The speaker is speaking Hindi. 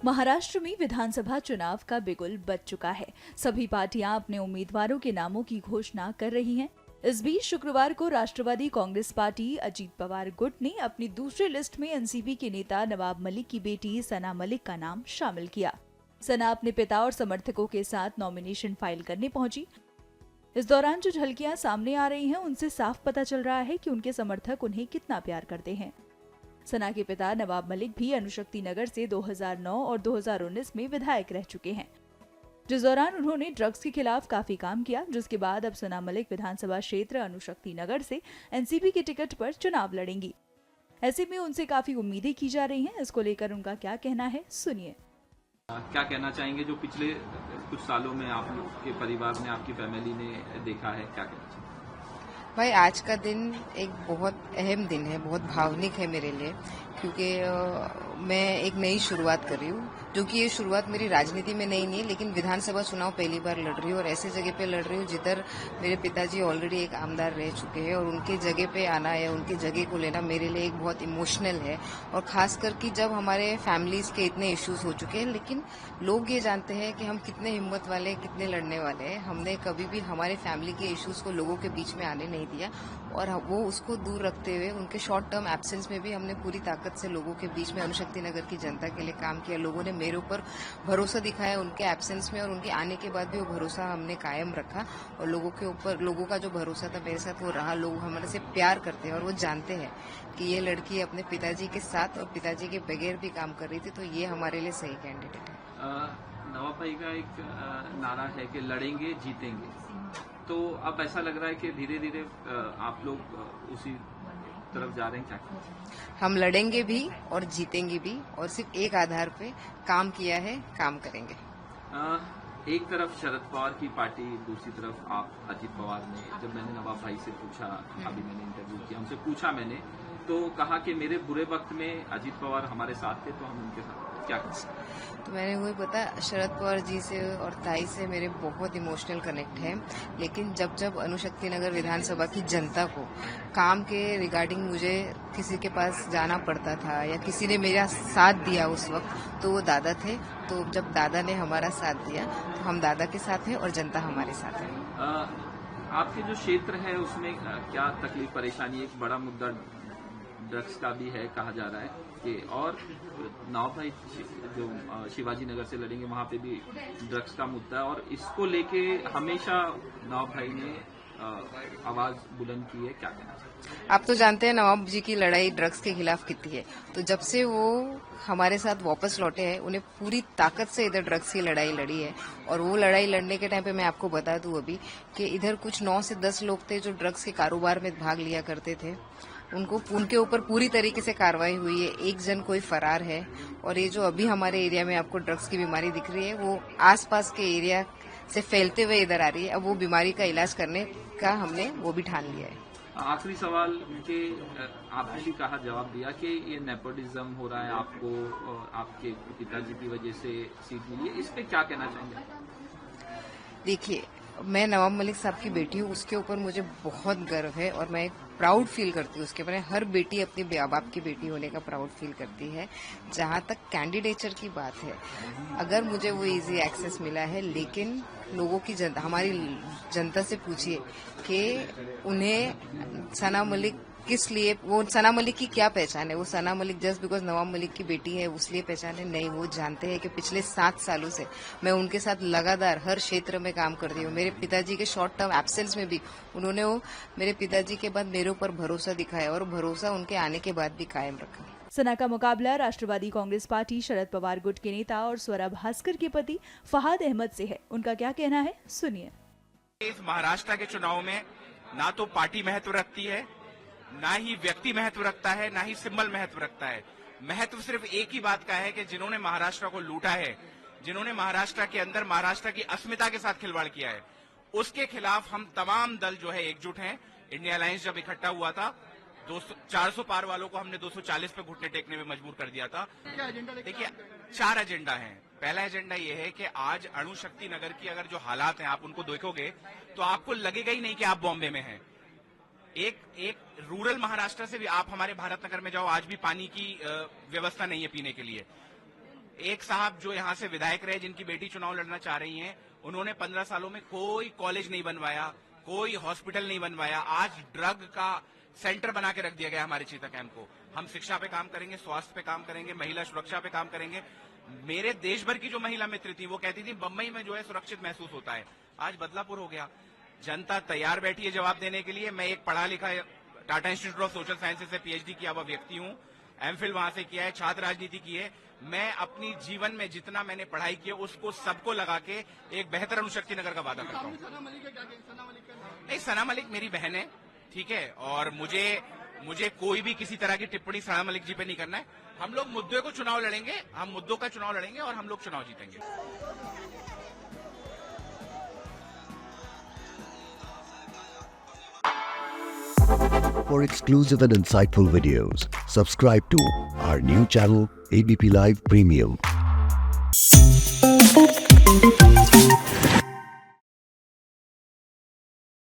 महाराष्ट्र में विधानसभा चुनाव का बिगुल बज चुका है। सभी पार्टियां अपने उम्मीदवारों के नामों की घोषणा कर रही हैं। इस बीच शुक्रवार को राष्ट्रवादी कांग्रेस पार्टी अजीत पवार गुट ने अपनी दूसरी लिस्ट में एनसीपी के नेता नवाब मलिक की बेटी सना मलिक का नाम शामिल किया। सना अपने पिता और समर्थकों के साथ नॉमिनेशन फाइल करने पहुंची। इस दौरान जो झलकियां सामने आ रही हैं, उनसे साफ पता चल रहा है कि उनके समर्थक उन्हें कितना प्यार करते हैं। सना के पिता नवाब मलिक भी अणुशक्ति नगर से 2009 और 2019 में विधायक रह चुके हैं, जिस दौरान उन्होंने ड्रग्स के खिलाफ काफी काम किया, जिसके बाद अब सना मलिक विधानसभा क्षेत्र अणुशक्ति नगर से एनसीपी के टिकट पर चुनाव लड़ेंगी। ऐसे में उनसे काफी उम्मीदें की जा रही हैं। इसको लेकर उनका क्या कहना है, सुनिए। क्या कहना चाहेंगे जो पिछले कुछ सालों में आप लोग के परिवार ने, आपकी फैमिली ने देखा है, क्या कहना चाहेंगे? भाई, आज का दिन एक बहुत अहम दिन है, बहुत भावनिक है मेरे लिए, क्योंकि मैं एक नई शुरुआत कर रही हूँ। जो कि ये शुरुआत मेरी राजनीति में नहीं है, लेकिन विधानसभा चुनाव पहली बार लड़ रही हूँ और ऐसे जगह पे लड़ रही हूँ जिधर मेरे पिताजी ऑलरेडी एक आमदार रह चुके हैं, और उनके जगह पे आना या उनके जगह को लेना मेरे लिए एक बहुत इमोशनल है। और खास करके जब हमारे फैमिलीज के इतने इश्यूज हो चुके हैं, लेकिन लोग ये जानते हैं कि हम कितने हिम्मत वाले, कितने लड़ने वाले हैं। हमने कभी भी हमारे फैमिली के इश्यूज को लोगों के बीच में आने नहीं दिया, और वो उसको दूर रखते हुए उनके शॉर्ट टर्म एब्सेंस में भी हमने पूरी ताकत से लोगों के बीच में अणुशक्ति नगर की जनता के लिए काम किया। लोगों ने मेरे ऊपर भरोसा दिखाया उनके एब्सेंस में, और उनके आने के बाद भी वो भरोसा हमने कायम रखा, और लोगों के ऊपर, लोगों का जो भरोसा था मेरे साथ वो रहा। लोग हमारे से प्यार करते हैं और वो जानते हैं कि ये लड़की अपने पिताजी के साथ और पिताजी के बगैर भी काम कर रही थी, तो ये हमारे लिए सही कैंडिडेट है। नवाब भाई का एक नारा है कि लड़ेंगे जीतेंगे, तो अब ऐसा लग रहा है कि धीरे धीरे आप लोग उसी तरफ जा रहे हैं, क्या? हम लड़ेंगे भी और जीतेंगे भी, और सिर्फ एक आधार पे काम किया है, काम करेंगे। एक तरफ शरद पवार की पार्टी, दूसरी तरफ आप अजीत पवार ने। जब मैंने नवाब भाई से पूछा, अभी मैंने इंटरव्यू किया, उनसे पूछा मैंने, तो कहा कि मेरे बुरे वक्त में अजीत पवार हमारे साथ थे, तो हम उनके साथ क्या करें। तो मैंने वही पता, शरद पवार जी से और ताई से मेरे बहुत इमोशनल कनेक्ट है, लेकिन जब जब अणुशक्ति नगर विधानसभा की जनता को काम के रिगार्डिंग मुझे किसी के पास जाना पड़ता था या किसी ने मेरा साथ दिया उस वक्त, तो वो दादा थे। तो जब दादा ने हमारा साथ दिया, तो हम दादा के साथ हैं और जनता हमारे साथ है। आपके जो क्षेत्र है उसमें क्या तकलीफ परेशानी? एक बड़ा मुद्दा ड्रग्स का भी है, कहा जा रहा है कि, और नवाब भाई जो शिवाजी नगर से लड़ेंगे, वहां पे भी ड्रग्स का मुद्दा है, और इसको लेके हमेशा नवाब भाई ने आवाज बुलंद की है, क्या कहना चाहिए? आप तो जानते हैं नवाब जी की लड़ाई ड्रग्स के खिलाफ कितनी है। तो जब से वो हमारे साथ वापस लौटे हैं, उन्हें पूरी ताकत से इधर ड्रग्स की लड़ाई लड़ी है। और वो लड़ाई लड़ने के टाइम पे मैं आपको बता दूं अभी कि इधर कुछ 9 से 10 लोग थे जो ड्रग्स के कारोबार में भाग लिया करते थे। उनके ऊपर पूरी तरीके से कार्रवाई हुई है। एक जन कोई फरार है, और ये जो अभी हमारे एरिया में आपको ड्रग्स की बीमारी दिख रही है, वो आसपास के एरिया से फैलते हुए इधर आ रही है। अब वो बीमारी का इलाज करने का हमने वो भी ठान लिया है। आखिरी सवाल के, आपने भी कहा, जवाब दिया कि ये नेपोटिज्म हो रहा है, आपको आपके पिताजी की वजह से सीट मिली है, इस पे क्या कहना चाहेंगे? देखिए, मैं नवाब मलिक साहब की बेटी हूँ, उसके ऊपर मुझे बहुत गर्व है और मैं प्राउड फील करती हूँ उसके ऊपर। हर बेटी अपने बाप की बेटी होने का प्राउड फील करती है। जहाँ तक कैंडिडेचर की बात है, अगर मुझे वो इजी एक्सेस मिला है, लेकिन लोगों की जनता, हमारी जनता से पूछिए कि उन्हें सना मलिक किस लिए, वो सना मलिक की क्या पहचान है? वो सना मलिक जस्ट बिकॉज नवाब मलिक की बेटी है उसलिए पहचान है? नहीं, वो जानते हैं कि पिछले 7 सालों से मैं उनके साथ लगातार हर क्षेत्र में काम कर रही हूँ। मेरे पिताजी के शॉर्ट टर्म एब्सेंस में भी उन्होंने वो मेरे पिताजी के बाद मेरे ऊपर भरोसा दिखाया, और भरोसा उनके आने के बाद भी कायम रखा। सना का मुकाबला राष्ट्रवादी कांग्रेस पार्टी शरद पवार गुट के नेता और स्वरा भास्कर के पति फहाद अहमद से है। उनका क्या कहना है, सुनिए। इस महाराष्ट्र के चुनाव में ना तो पार्टी महत्व रखती है, ना ही व्यक्ति महत्व रखता है, ना ही सिंबल महत्व रखता है। महत्व सिर्फ एक ही बात का है कि जिन्होंने महाराष्ट्र को लूटा है, जिन्होंने महाराष्ट्र के अंदर महाराष्ट्र की अस्मिता के साथ खिलवाड़ किया है, उसके खिलाफ हम तमाम दल जो है एकजुट हैं। इंडिया अलायंस जब इकट्ठा हुआ था, 400 पार वालों को हमने 240 पे घुटने टेकने में मजबूर कर दिया था। देखिए, 4 एजेंडा हैं। पहला एजेंडा ये है कि आज अणुशक्ति नगर की अगर जो हालात हैं आप उनको देखोगे तो आपको लगेगा ही नहीं कि आप बॉम्बे में हैं। एक रूरल महाराष्ट्र से भी आप हमारे भारत नगर में जाओ, आज भी पानी की व्यवस्था नहीं है पीने के लिए। एक साहब जो यहाँ से विधायक रहे, जिनकी बेटी चुनाव लड़ना चाह रही हैं, उन्होंने 15 सालों में कोई कॉलेज नहीं बनवाया, कोई हॉस्पिटल नहीं बनवाया। आज ड्रग का सेंटर बना के रख दिया गया हमारे चीता कैंप को। हम शिक्षा पे काम करेंगे, स्वास्थ्य पे काम करेंगे, महिला सुरक्षा पे काम करेंगे। मेरे देश भर की जो महिला मित्र थी वो कहती थी बम्बई में जो है सुरक्षित महसूस होता है, आज बदलापुर हो गया। जनता तैयार बैठी है जवाब देने के लिए। मैं एक पढ़ा लिखा Tata institute of social sciences से पीएचडी किया हुआ व्यक्ति हूँ, एमफिल वहां से किया है, छात्र राजनीति की है। मैं अपनी जीवन में जितना मैंने पढ़ाई की है उसको सबको लगा के एक बेहतर अणुशक्ति नगर का वादा करता हूँ। नहीं, सना मलिक मेरी बहन है, ठीक है, और मुझे कोई भी किसी तरह की टिप्पणी सना मलिक जी पे नहीं करना है। हम लोग मुद्दे को चुनाव लड़ेंगे, हम मुद्दों का चुनाव लड़ेंगे और हम लोग चुनाव जीतेंगे। For exclusive and insightful videos, subscribe to our new channel ABP Live Premium.